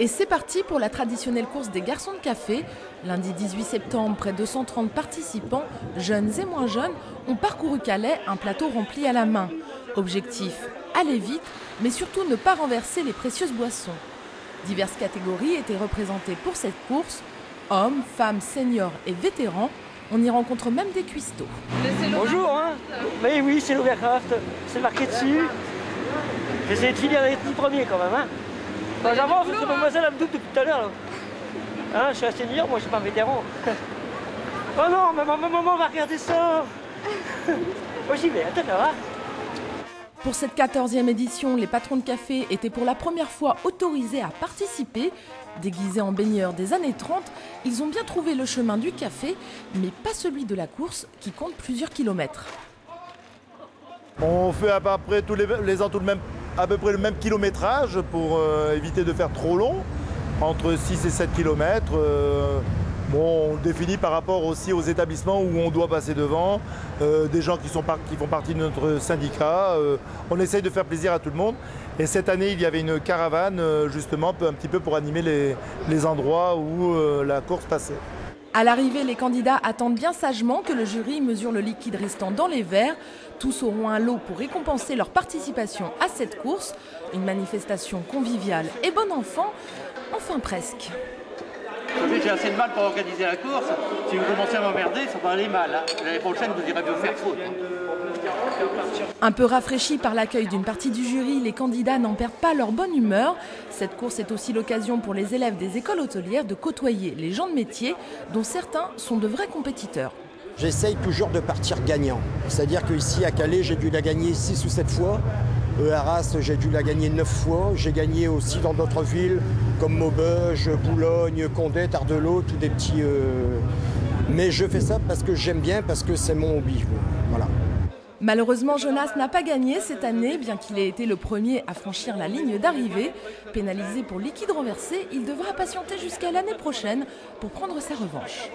Et c'est parti pour la traditionnelle course des garçons de café. Lundi 18 septembre, près de 130 participants, jeunes et moins jeunes, ont parcouru Calais, un plateau rempli à la main. Objectif, aller vite, mais surtout ne pas renverser les précieuses boissons. Diverses catégories étaient représentées pour cette course. Hommes, femmes, seniors et vétérans. On y rencontre même des cuistots. Bonjour, hein. Mais oui, c'est l'Overcraft, c'est marqué dessus. J'essaie de finir les 10 premiers quand même. Hein. J'avance, parce que mademoiselle me doute depuis tout à l'heure. Hein, je suis un senior, moi je suis pas un vétéran. Oh non, mais ma maman va regarder ça. Moi j'y vais, attends là. Pour cette 14e édition, les patrons de café étaient pour la première fois autorisés à participer. Déguisés en baigneurs des années 30, ils ont bien trouvé le chemin du café, mais pas celui de la course qui compte plusieurs kilomètres. On fait à peu près tous les ans à peu près le même kilométrage pour éviter de faire trop long, entre 6 et 7 km. Bon, on définit par rapport aussi aux établissements où on doit passer devant, des gens qui font partie de notre syndicat. On essaye de faire plaisir à tout le monde. Et cette année, il y avait une caravane justement un petit peu pour animer les endroits où la course passait. À l'arrivée, les candidats attendent bien sagement que le jury mesure le liquide restant dans les verres. Tous auront un lot pour récompenser leur participation à cette course. Une manifestation conviviale et bon enfant, enfin presque. J'ai assez de mal pour organiser la course. Si vous commencez à m'emmerder, ça va aller mal. Hein. L'année prochaine, vous irez vous faire faute. Un peu rafraîchis par l'accueil d'une partie du jury, les candidats n'en perdent pas leur bonne humeur. Cette course est aussi l'occasion pour les élèves des écoles hôtelières de côtoyer les gens de métier, dont certains sont de vrais compétiteurs. J'essaye toujours de partir gagnant. C'est-à-dire qu'ici à Calais, j'ai dû la gagner 6 ou 7 fois. À Arras, j'ai dû la gagner 9 fois. J'ai gagné aussi dans d'autres villes comme Maubeuge, Boulogne, Condé, Tardelot, tous des petits... Mais je fais ça parce que j'aime bien, parce que c'est mon hobby. Voilà. Malheureusement, Jonas n'a pas gagné cette année, bien qu'il ait été le premier à franchir la ligne d'arrivée. Pénalisé pour liquide renversé, il devra patienter jusqu'à l'année prochaine pour prendre sa revanche.